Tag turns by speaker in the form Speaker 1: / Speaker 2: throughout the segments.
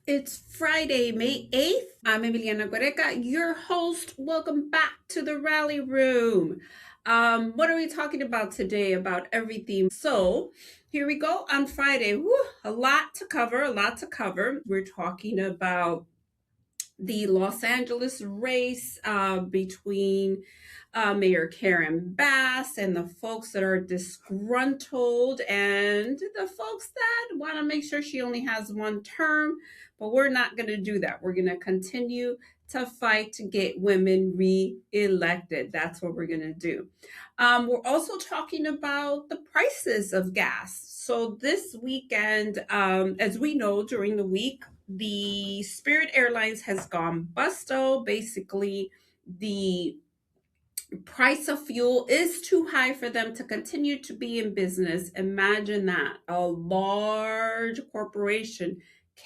Speaker 1: It's Friday, May 8th. I'm Emiliana and your host. Welcome back to the Rally Room. What are we talking about today? About everything. So here we go on Friday. Woo, a lot to cover, a lot to cover. We're talking about the Los Angeles race between Mayor Karen Bass and the folks that are disgruntled and the folks that want to make sure she only has one term. But we're not going to do that. We're going to continue to fight to get women re-elected. That's what we're going to do. We're also talking about the prices of gas. So this weekend, as we know, during the week, the Spirit Airlines has gone busto. Basically, the price of fuel is too high for them to continue to be in business. Imagine that. A large corporation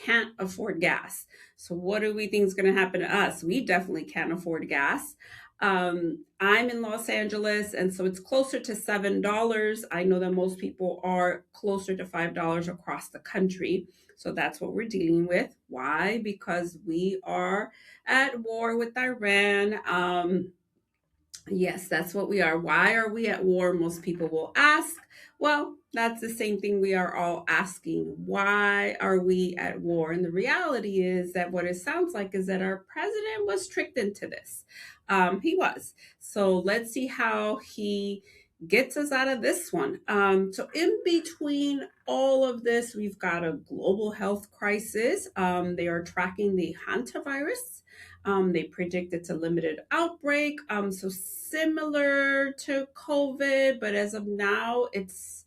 Speaker 1: can't afford gas. So what do we think is going to happen to us? We definitely can't afford gas. I'm in Los Angeles, and so it's closer to $7. I know that most people are closer to $5 across the country. So that's what we're dealing with. Why? Because we are at war with Iran. Yes, that's what we are. Why are we at war? Most people will ask. Well, that's the same thing we are all asking. Why are we at war? And the reality is that what it sounds like is that our president was tricked into this. He was. So let's see how he gets us out of this one. So, in between all of this, we've got a global health crisis. They are tracking the hantavirus. They predict it's a limited outbreak, so similar to COVID, but as of now, it's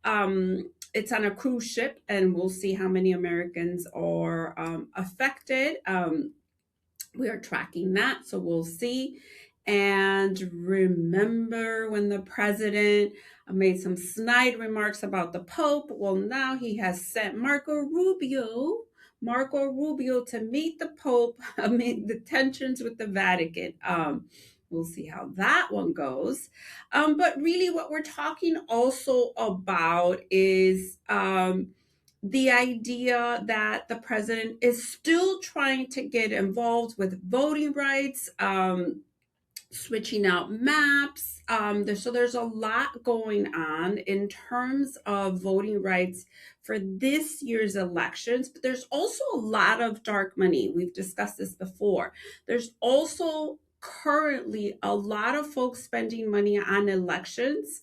Speaker 1: on a cruise ship, and we'll see how many Americans are affected. We are tracking that, so we'll see. And remember when the president made some snide remarks about the Pope? Well, now he has sent Marco Rubio to meet the Pope amid the tensions with the Vatican. We'll see how that one goes. But really, what we're talking also about is the idea that the president is still trying to get involved with voting rights, switching out maps. So there's a lot going on in terms of voting rights for this year's elections, but there's also a lot of dark money. We've discussed this before. There's also currently a lot of folks spending money on elections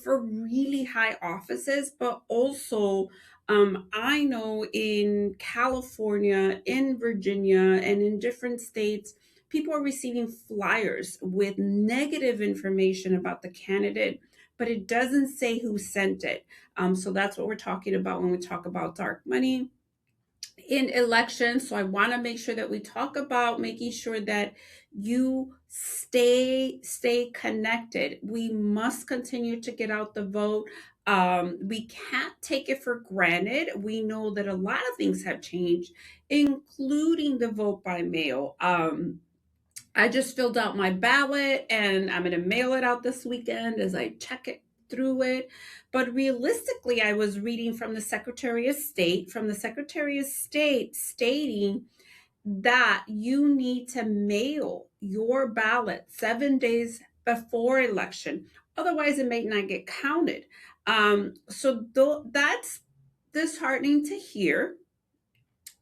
Speaker 1: for really high offices, but also I know in California, in Virginia, and in different states, people are receiving flyers with negative information about the candidate, but it doesn't say who sent it. So that's what we're talking about when we talk about dark money in elections. So I want to make sure that we talk about making sure that you stay connected. We must continue to get out the vote. We can't take it for granted. We know that a lot of things have changed, including the vote by mail. I just filled out my ballot and I'm going to mail it out this weekend as I check it through it. But realistically, I was reading from the Secretary of State, stating that you need to mail your ballot 7 days before election. Otherwise, it may not get counted. That's disheartening to hear,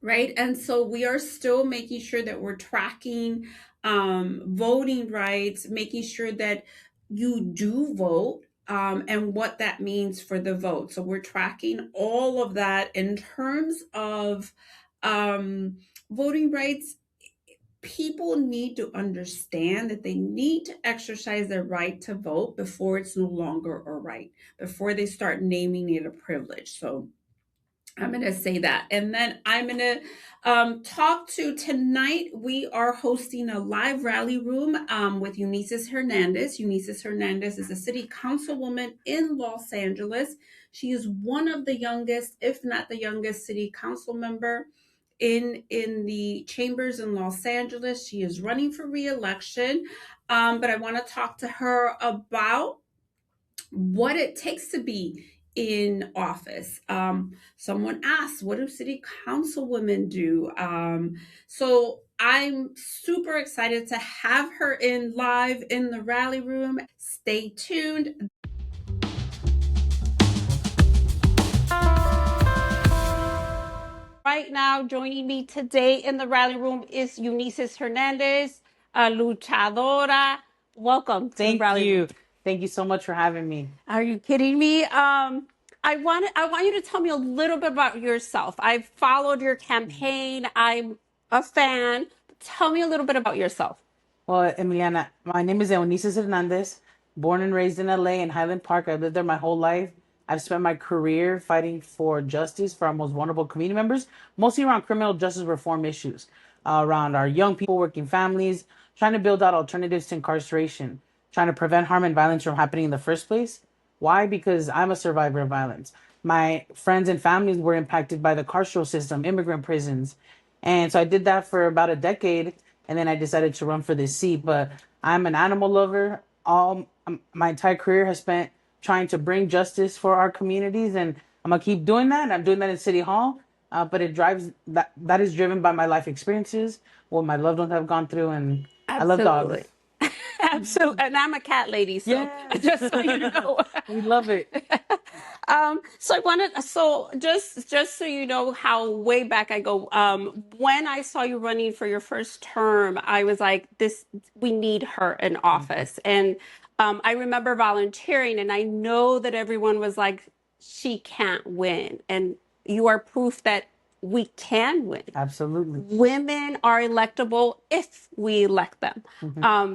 Speaker 1: right? And so we are still making sure that we're tracking voting rights, making sure that you do vote, and what that means for the vote. So we're tracking all of that in terms of voting rights. People need to understand that they need to exercise their right to vote before it's no longer a right, before they start naming it a privilege. So I'm going to say that. And then I'm going to talk to tonight. We are hosting a live rally room with Eunisses Hernandez. Eunisses Hernandez is a city councilwoman in Los Angeles. She is one of the youngest, if not the youngest, city council member in the chambers in Los Angeles. She is running for re-election. But I want to talk to her about what it takes to be in office. Someone asked, what do city councilwomen do? So I'm super excited to have her in live in the rally room. Stay tuned. Right now, joining me today in the rally room is Eunisses Hernandez, a luchadora. Welcome to the rally room.
Speaker 2: Thank you so much for having me.
Speaker 1: Are you kidding me? I want you to tell me a little bit about yourself. I've followed your campaign. I'm a fan. Tell me a little bit about yourself.
Speaker 2: Well, Emiliana, my name is Eunisses Hernandez, born and raised in LA in Highland Park. I've lived there my whole life. I've spent my career fighting for justice for our most vulnerable community members, mostly around criminal justice reform issues, around our young people, working families, trying to build out alternatives to incarceration, trying to prevent harm and violence from happening in the first place. Why? Because I'm a survivor of violence. My friends and families were impacted by the carceral system, immigrant prisons. And so I did that for about a decade, and then I decided to run for this seat. But I'm an animal lover. My entire career has spent trying to bring justice for our communities, and I'm gonna keep doing that. I'm doing that in City Hall, but that is driven by my life experiences, what my loved ones have gone through, and I love dogs.
Speaker 1: Absolutely. And I'm a cat lady, so just so you know.
Speaker 2: We love it.
Speaker 1: So I wanted, so just so you know how way back I go, when I saw you running for your first term, I was like, we need her in office. And I remember volunteering, and I know that everyone was like, she can't win. And you are proof that we can win.
Speaker 2: Absolutely.
Speaker 1: Women are electable if we elect them.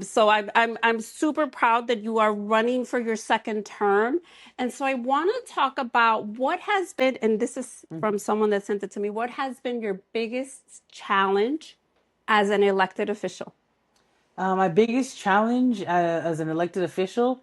Speaker 1: So I'm super proud that you are running for your second term. And so I want to talk about what has been, and this is from someone that sent it to me, what has been your biggest challenge as an elected official?
Speaker 2: My biggest challenge as an elected official,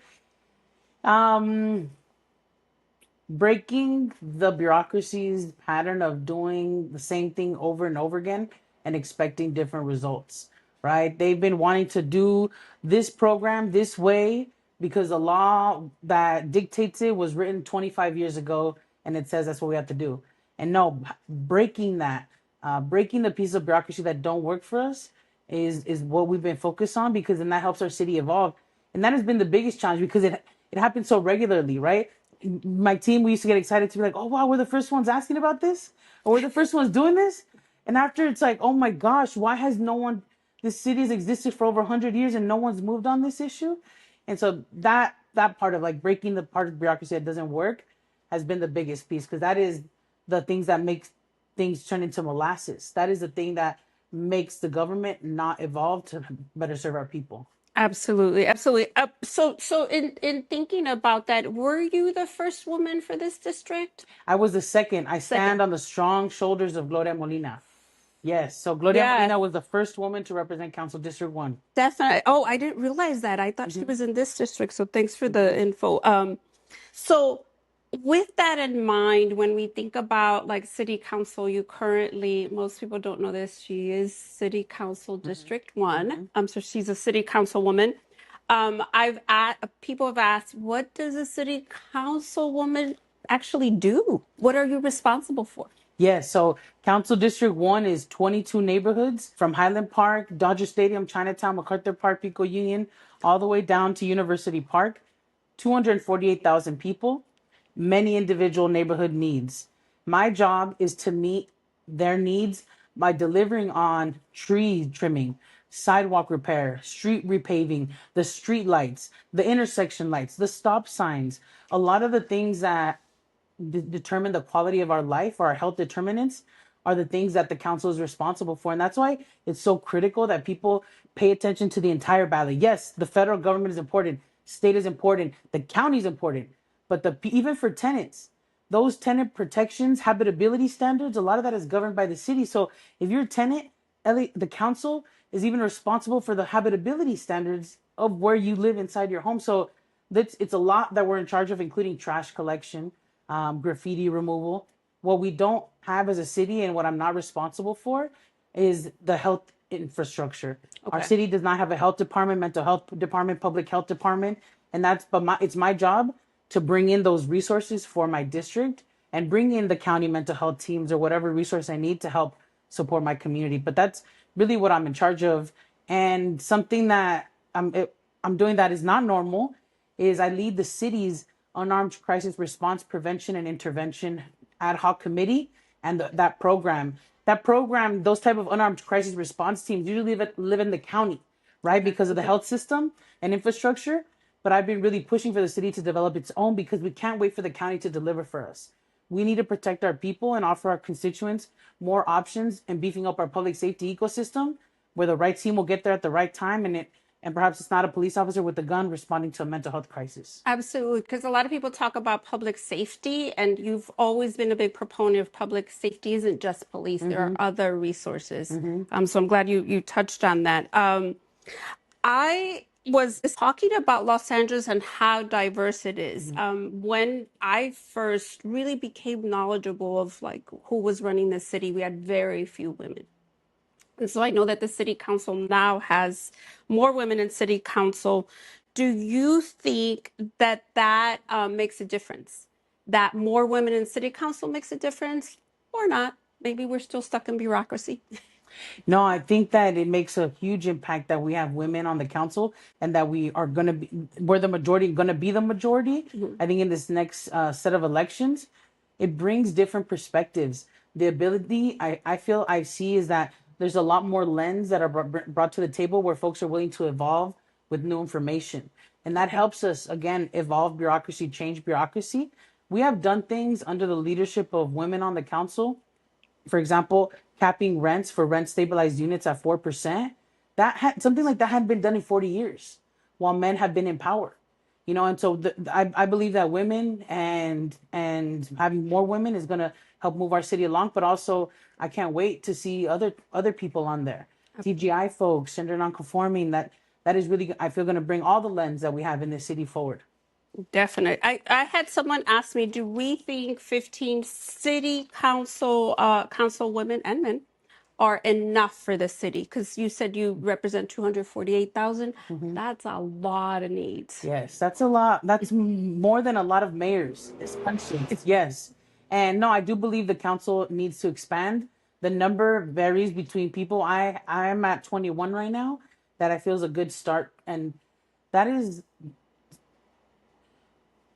Speaker 2: breaking the bureaucracy's pattern of doing the same thing over and over again and expecting different results, right? They've been wanting to do this program this way because the law that dictates it was written 25 years ago and it says that's what we have to do. And no, breaking that, breaking the pieces of bureaucracy that don't work for us is what we've been focused on, because then that helps our city evolve. And that has been the biggest challenge because it happens so regularly, right? My team, we used to get excited to be like, oh wow, we're the first ones asking about this, or we're the first ones doing this. And after, it's like, oh my gosh, why has no one, this city has existed for over 100 years and no one's moved on this issue? And so that part of like breaking the part of bureaucracy that doesn't work has been the biggest piece, because that is the things that makes things turn into molasses. That is the thing that makes the government not evolve to better serve our people.
Speaker 1: Absolutely, absolutely. So in thinking about that, were you the first woman for this district?
Speaker 2: I was the second. I stand on the strong shoulders of Gloria Molina. Yes, so Gloria Molina was the first woman to represent Council District 1.
Speaker 1: Definitely. Oh, I didn't realize that. I thought she was in this district, so thanks for the info. So with that in mind, when we think about like city council, you currently, most people don't know this, she is city council District 1. So she's a city councilwoman. People have asked, what does a city councilwoman actually do? What are you responsible for?
Speaker 2: Yes, so Council District 1 is 22 neighborhoods from Highland Park, Dodger Stadium, Chinatown, MacArthur Park, Pico Union, all the way down to University Park. 248,000 people, many individual neighborhood needs. My job is to meet their needs by delivering on tree trimming, sidewalk repair, street repaving, the street lights, the intersection lights, the stop signs, a lot of the things that determine the quality of our life, or our health determinants, are the things that the council is responsible for. And that's why it's so critical that people pay attention to the entire ballot. Yes, the federal government is important, state is important, the county is important, but even for tenants, those tenant protections, habitability standards, a lot of that is governed by the city. So if you're a tenant, the council is even responsible for the habitability standards of where you live inside your home. So it's a lot that we're in charge of, including trash collection, graffiti removal. What we don't have as a city, and what I'm not responsible for, is the health infrastructure. Our city does not have a health department, mental health department, public health department, and it's my job to bring in those resources for my district and bring in the county mental health teams or whatever resource I need to help support my community. But that's really what I'm in charge of. And something that I'm doing that is not normal is I lead the city's unarmed crisis response prevention and intervention ad hoc committee and that program. That program, those type of unarmed crisis response teams usually live in the county, right? Because of the health system and infrastructure. But I've been really pushing for the city to develop its own because we can't wait for the county to deliver for us. We need to protect our people and offer our constituents more options and beefing up our public safety ecosystem where the right team will get there at the right time and perhaps it's not a police officer with a gun responding to a mental health crisis.
Speaker 3: Absolutely, because a lot of people talk about public safety, and you've always been a big proponent of public safety isn't just police. There are other resources. So I'm glad you touched on that. I was talking about Los Angeles and how diverse it is. When I first really became knowledgeable of like who was running the city, we had very few women. And so I know that the city council now has more women in city council. Do you think that makes a difference? That more women in city council makes a difference or not? Maybe we're still stuck in bureaucracy.
Speaker 2: No, I think that it makes a huge impact that we have women on the council and that we're the majority, going to be the majority. I think in this next set of elections, it brings different perspectives. The ability I feel I see is that there's a lot more lens that are brought to the table where folks are willing to evolve with new information. And that helps us, again, evolve bureaucracy, change bureaucracy. We have done things under the leadership of women on the council, for example, capping rents for rent stabilized units at 4%. That had something like that had been done in 40 years while men have been in power. And so I believe that women and having more women is going to help move our city along. But also, I can't wait to see other people on there, TGI folks, gender nonconforming. That is really, I feel, going to bring all the lens that we have in this city forward.
Speaker 3: Definitely. I had someone ask me, do we think 15 city council councilwomen and men are enough for the city? Because you said you represent 248,000. That's a lot of needs.
Speaker 2: Yes, that's a lot. That's more than a lot of mayors. Yes. And no, I do believe the council needs to expand. The number varies between people. I'm at 21 right now. That I feel is a good start. And that is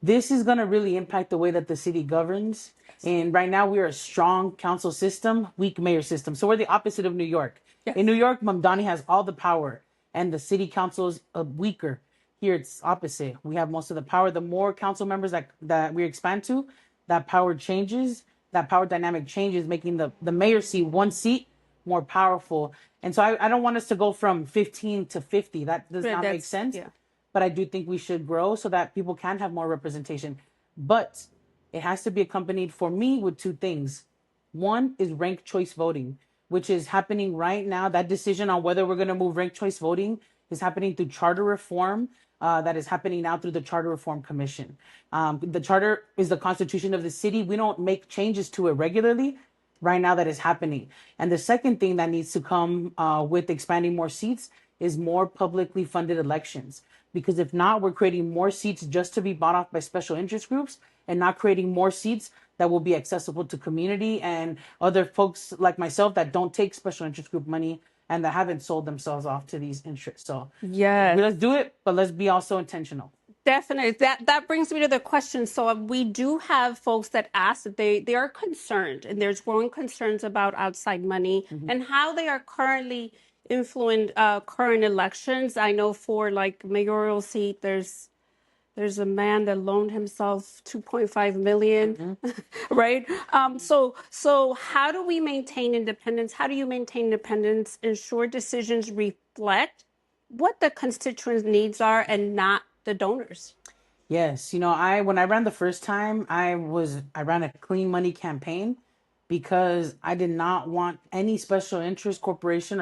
Speaker 2: this is going to really impact the way that the city governs. And right now, we are a strong council system, weak mayor system. So we're the opposite of New York.
Speaker 3: Yes.
Speaker 2: In New York, Mamdani has all the power, and the city council is weaker. Here, it's opposite. We have most of the power. The more council members that we expand to, that power changes. That power dynamic changes, making the mayor seat, one seat, more powerful. And so I don't want us to go from 15 to 50. That does not make sense.
Speaker 3: Yeah.
Speaker 2: But I do think we should grow so that people can have more representation. But it has to be accompanied for me with two things. One is ranked choice voting, which is happening right now. That decision on whether we're going to move ranked choice voting is happening through charter reform. That is happening now through the Charter Reform Commission. The charter is the constitution of the city. We don't make changes to it regularly. Right now, that is happening. And the second thing that needs to come with expanding more seats is more publicly funded elections. Because if not, we're creating more seats just to be bought off by special interest groups and not creating more seats that will be accessible to community and other folks like myself that don't take special interest group money and that haven't sold themselves off to these interests. So
Speaker 3: yes,
Speaker 2: let's do it, but let's be also intentional.
Speaker 3: Definitely. That brings me to the question. So we do have folks that ask that they are concerned, and there's growing concerns about outside money and how they are currently influencing current elections. I know for like mayoral seat, there's a man that loaned himself 2.5 million, right? So how do we maintain independence? How do you maintain independence? Ensure decisions reflect what the constituents' needs are and not the donors.
Speaker 2: Yes, when I ran the first time, I ran a clean money campaign because I did not want any special interest corporation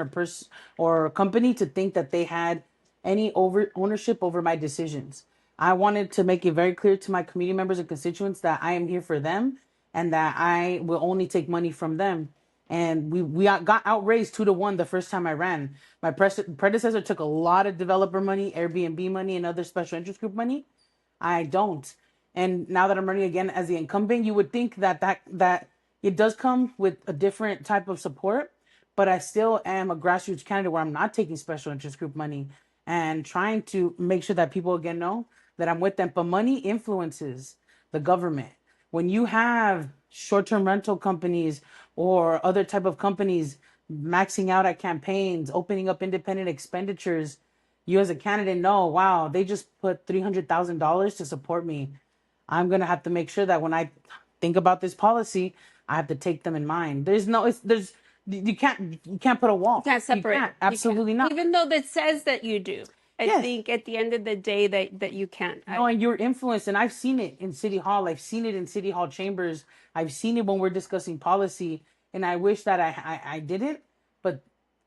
Speaker 2: or company to think that they had any ownership over my decisions. I wanted to make it very clear to my community members and constituents that I am here for them and that I will only take money from them. And we got outraised 2-1 the first time I ran. My predecessor took a lot of developer money, Airbnb money, and other special interest group money. I don't. And now that I'm running again as the incumbent, you would think that it does come with a different type of support, but I still am a grassroots candidate where I'm not taking special interest group money and trying to make sure that people again know that I'm with them. But money influences the government. When you have short-term rental companies or other type of companies maxing out at campaigns, opening up independent expenditures, you as a candidate know, wow, they just put $300,000 to support me. I'm gonna have to make sure that when I think about this policy, I have to take them in mind. There's you can't put a wall.
Speaker 3: You can't separate.
Speaker 2: You can't.
Speaker 3: You can't.
Speaker 2: Absolutely not.
Speaker 3: Even though that says that you do. I
Speaker 2: Yes.
Speaker 3: think at the end of the day that you can't.
Speaker 2: No, and you're influenced, and I've seen it in City Hall. I've seen it in City Hall chambers. I've seen it when we're discussing policy, and I wish that I didn't. But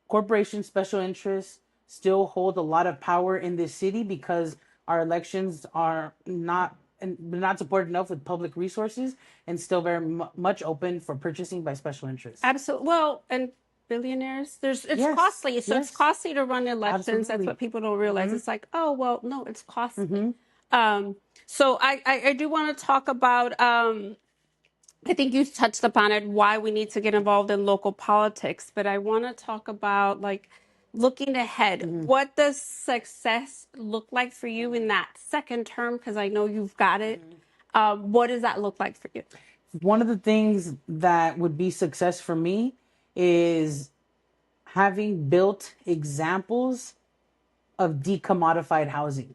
Speaker 2: corporations, special interests still hold a lot of power in this city because our elections are not supported enough with public resources and still very much open for purchasing by special interests.
Speaker 3: Absolutely. Well, and billionaires, it's
Speaker 2: Yes,
Speaker 3: costly. So it's
Speaker 2: yes.
Speaker 3: costly to run elections. That's
Speaker 2: Absolutely.
Speaker 3: what people don't realize. It's like, oh, well, no, it's costly.
Speaker 2: Mm-hmm.
Speaker 3: So I do want to talk about, I think you touched upon it, why we need to get involved in local politics. But I want to talk about, like, looking ahead. What does success look like for you in that second term? Because I know you've got it. What does that look like for you?
Speaker 2: One of the things that would be success for me is having built examples of decommodified housing,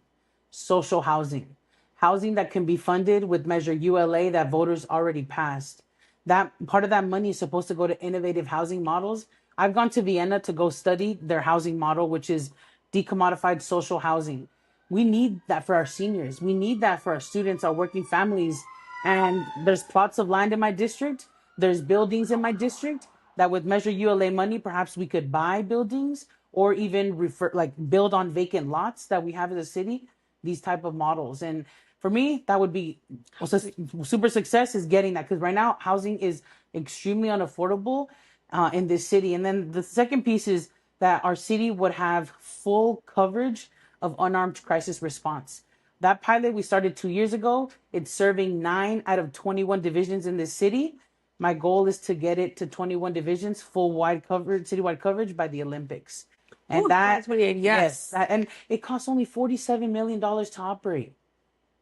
Speaker 2: social housing, housing that can be funded with Measure ULA that voters already passed. That part of that money is supposed to go to innovative housing models. I've gone to Vienna to go study their housing model, which is decommodified social housing. We need that for our seniors. We need that for our students, our working families. And there's plots of land in my district. There's buildings in my district that with Measure ULA money, perhaps we could buy buildings or even build on vacant lots that we have as a city, these type of models. And for me, that would be super success is getting that, because right now housing is extremely unaffordable in this city. And then the second piece is that our city would have full coverage of unarmed crisis response. That pilot we started 2 years ago, it's serving 9 out of 21 divisions in this city. My goal is to get it to 21 divisions, full wide coverage, citywide coverage by the Olympics. And
Speaker 3: Ooh,
Speaker 2: that,
Speaker 3: 28, yes.
Speaker 2: and it costs only $47 million to operate.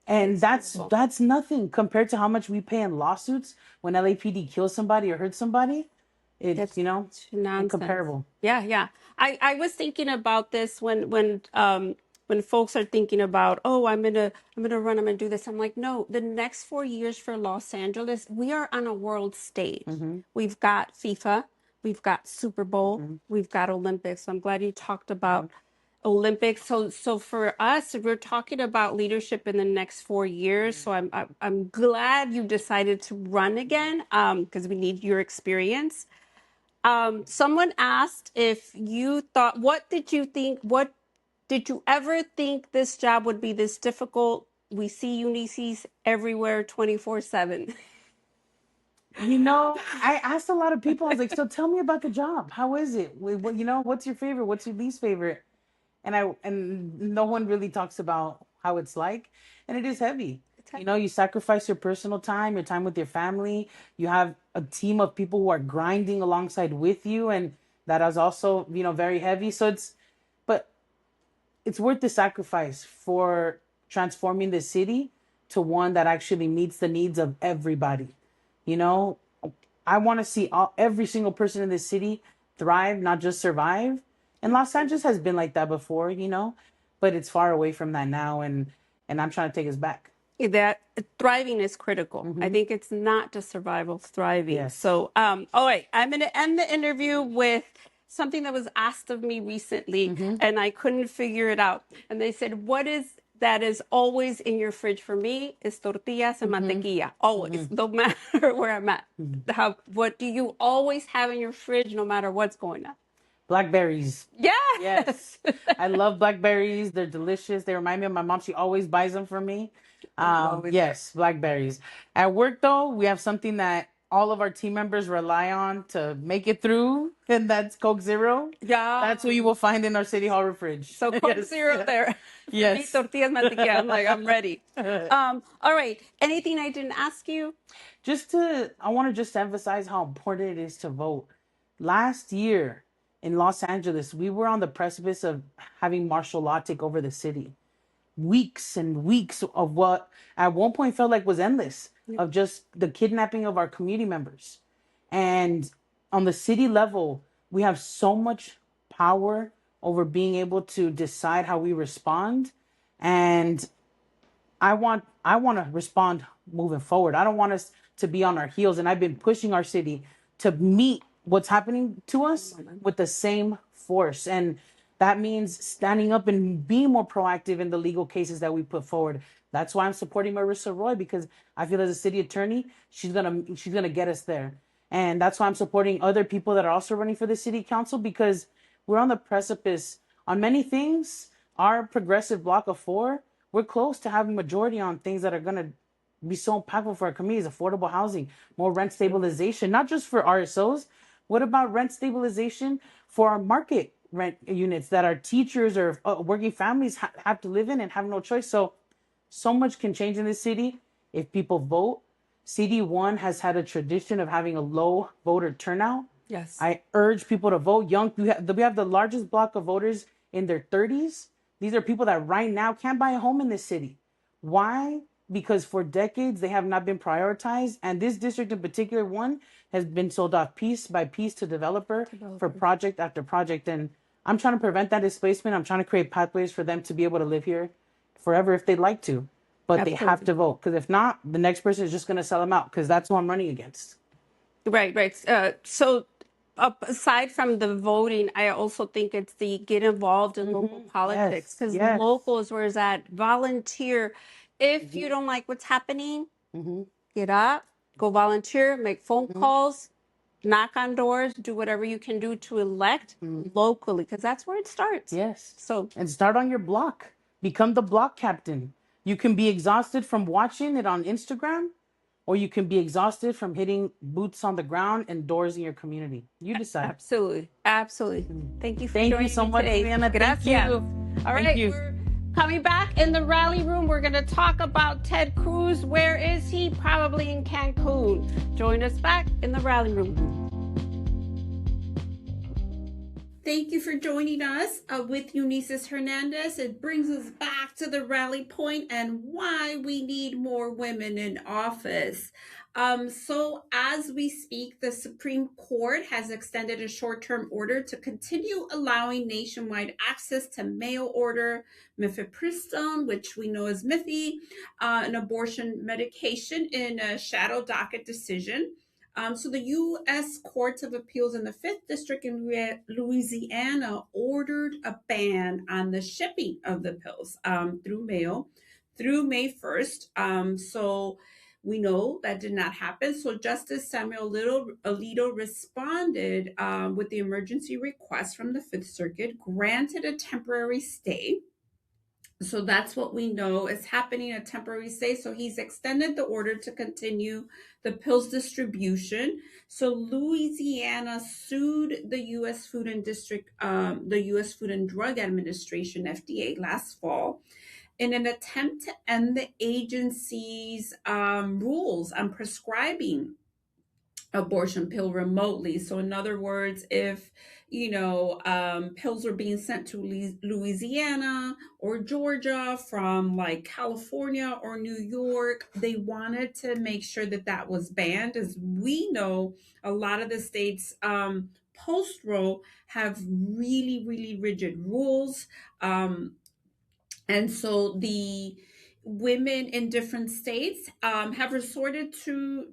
Speaker 2: And that's nothing compared to how much we pay in lawsuits when LAPD kills somebody or hurts somebody. It's
Speaker 3: Nonsense.
Speaker 2: incomparable.
Speaker 3: Yeah, yeah. I was thinking about this when folks are thinking about, oh, I'm gonna run, I'm gonna do this. I'm like, no, the next 4 years for Los Angeles, we are on a world stage. We've got FIFA, we've got Super Bowl, we've got Olympics. So I'm glad you talked about Olympics. So for us, we're talking about leadership in the next 4 years. So I'm glad you decided to run again, because we need your experience. Someone asked if you thought, what did you ever think this job would be this difficult? We see Eunisses everywhere 24/7.
Speaker 2: I asked a lot of people, I was like, so tell me about the job. How is it? What's your favorite? What's your least favorite? And no one really talks about how it's like. And it is heavy. You sacrifice your personal time, your time with your family. You have a team of people who are grinding alongside with you. And that is also, very heavy. But it's worth the sacrifice for transforming the city to one that actually meets the needs of everybody. I want to see every single person in this city thrive, not just survive. And Los Angeles has been like that before, but it's far away from that now. And I'm trying to take us back.
Speaker 3: That thriving is critical. I think it's not just survival, thriving.
Speaker 2: Yes.
Speaker 3: So, all right, I'm going to end the interview with something that was asked of me recently, and I couldn't figure it out. And they said, what is that is always in your fridge for me is tortillas and mantequilla. Always, no matter where I'm at. What do you always have in your fridge, no matter what's going on?
Speaker 2: Blackberries.
Speaker 3: Yes.
Speaker 2: I love blackberries. They're delicious. They remind me of my mom. She always buys them for me. Yes, blackberries. At work, though, we have something that all of our team members rely on to make it through, and that's Coke Zero.
Speaker 3: Yeah.
Speaker 2: That's what you will find in our City Hall fridge.
Speaker 3: So Coke Zero there. For me,
Speaker 2: Yes.
Speaker 3: tortillas mantequilla. I'm like, I'm ready. All right. Anything I didn't ask you?
Speaker 2: I want to just emphasize how important it is to vote. Last year in Los Angeles, we were on the precipice of having martial law take over the city. Weeks and weeks of what at one point felt like was endless, of just the kidnapping of our community members. And on the city level, we have so much power over being able to decide how we respond. And I want to respond moving forward. I don't want us to be on our heels, and I've been pushing our city to meet what's happening to us with the same force. And that means standing up and being more proactive in the legal cases that we put forward. That's why I'm supporting Marissa Roy, because I feel as a city attorney, she's gonna get us there. And that's why I'm supporting other people that are also running for the city council, because we're on the precipice on many things. Our progressive block of four, we're close to having majority on things that are going to be so impactful for our communities: affordable housing, more rent stabilization, not just for RSOs. What about rent stabilization for our market rent units that our teachers or working families have to live in and have no choice? So much can change in this city if people vote. CD1 has had a tradition of having a low voter turnout.
Speaker 3: Yes.
Speaker 2: I urge people to vote young. We have the largest block of voters in their 30s. These are people that right now can't buy a home in this city. Why? Because for decades they have not been prioritized. And this district in particular, one, has been sold off piece by piece to developer for project after project. And I'm trying to prevent that displacement. I'm trying to create pathways for them to be able to live here forever if they'd like to. But they have to vote, because if not, the next person is just going to sell them out, because that's who I'm running against.
Speaker 3: Right, right. So aside from the voting, I also think it's the get involved in local politics, because
Speaker 2: yes.
Speaker 3: local is where it's at. Volunteer. If you don't like what's happening, get up, go volunteer, make phone calls, knock on doors, do whatever you can do to elect locally, because that's where it starts.
Speaker 2: Yes.
Speaker 3: So,
Speaker 2: And start on your block. Become the block captain. You can be exhausted from watching it on Instagram, or you can be exhausted from hitting boots on the ground and doors in your community. You decide.
Speaker 3: absolutely, absolutely. Thank you for
Speaker 2: Thank
Speaker 3: joining
Speaker 2: you so
Speaker 3: me
Speaker 2: much,
Speaker 3: today.
Speaker 2: Liana. Thank
Speaker 3: Gracias.
Speaker 2: you.
Speaker 3: All
Speaker 2: Thank
Speaker 3: right,
Speaker 2: you.
Speaker 3: we're coming back in the rally room. We're going to talk about Ted Cruz. Where is he? Probably in Cancun. Join us back in the rally room.
Speaker 1: Thank you for joining us with Eunisses Hernandez. It brings us back to the rally point and why we need more women in office. So as we speak, the Supreme Court has extended a short-term order to continue allowing nationwide access to mail order mifepristone, which we know as Miffy, an abortion medication, in a shadow docket decision. So the U.S. Courts of Appeals in the 5th District in Louisiana ordered a ban on the shipping of the pills through mail through May 1st. So we know that did not happen. So Justice Samuel Alito responded with the emergency request from the Fifth Circuit, granted a temporary stay. So that's what we know is happening, a temporary stay. So he's extended the order to continue the pills distribution. So Louisiana sued the U.S. Food and the U.S. Food and Drug Administration, FDA, last fall in an attempt to end the agency's rules on prescribing abortion pill remotely. So in other words, if pills are being sent to Louisiana or Georgia from like California or New York, they wanted to make sure that that was banned. As we know, a lot of the states post Roe have really, really rigid rules. And so the women in different states have resorted to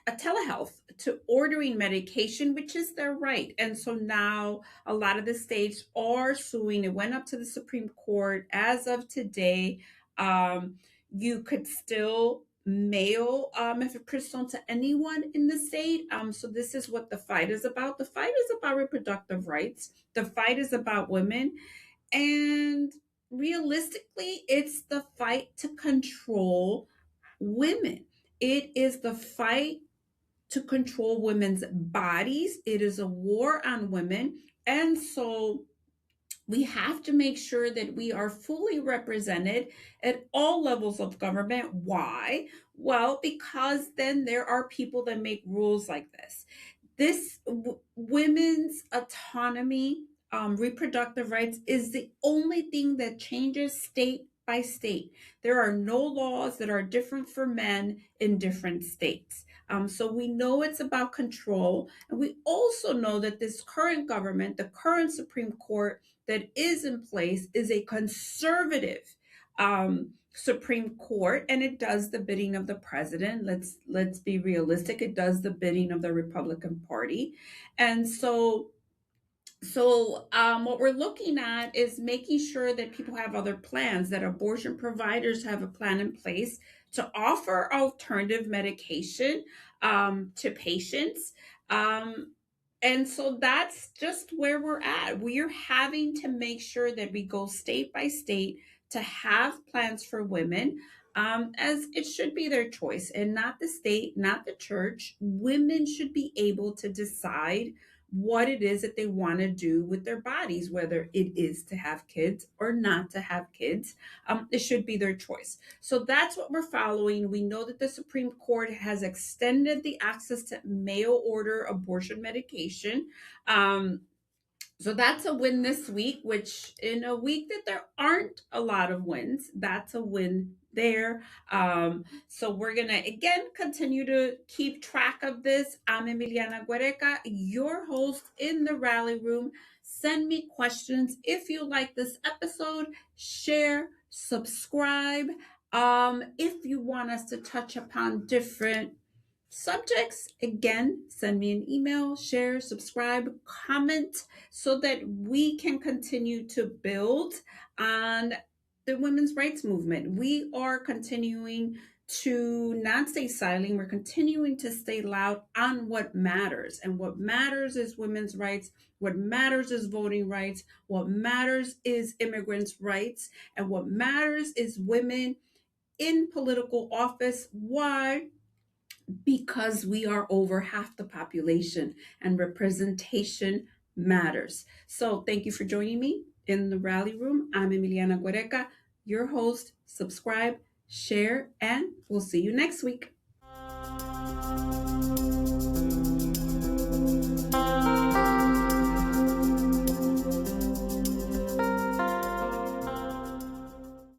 Speaker 1: telehealth, to ordering medication, which is their right. And so now a lot of the states are suing. It went up to the Supreme Court. As of today, you could still mail mifepristone to anyone in the state. So this is what the fight is about. The fight is about reproductive rights. The fight is about women. And realistically, it's the fight to control women. It is the fight to control women's bodies. It is a war on women. And so we have to make sure that we are fully represented at all levels of government. Why? Well, because then there are people that make rules like this. Women's autonomy, reproductive rights, is the only thing that changes state by state. There are no laws that are different for men in different states. So we know it's about control. And we also know that this current government, the current Supreme Court that is in place, is a conservative Supreme Court, and it does the bidding of the president. Let's be realistic. It does the bidding of the Republican Party. And what we're looking at is making sure that people have other plans, that abortion providers have a plan in place to offer alternative medication to patients. And so that's just where we're at. We are having to make sure that we go state by state to have plans for women, as it should be their choice and not the state, not the church. Women should be able to decide what it is that they want to do with their bodies, whether it is to have kids or not to have kids. It should be their choice. So that's what we're following. We know that the Supreme Court has extended the access to mail order abortion medication. So that's a win this week, which in a week that there aren't a lot of wins, that's a win there. So we're going to, again, continue to keep track of this. I'm Emiliana Guereca, your host in the Rally Room. Send me questions if you like this episode. Share, subscribe. If you want us to touch upon different subjects, again, send me an email, share, subscribe, comment, so that we can continue to build on the women's rights movement. We are continuing to not stay silent. We're continuing to stay loud on what matters. And what matters is women's rights. What matters is voting rights. What matters is immigrants' rights. And what matters is women in political office. Why? Because we are over half the population and representation matters. So thank you for joining me in the Rally Room. I'm Emiliana Guereca, your host. Subscribe, share, and we'll see you next week.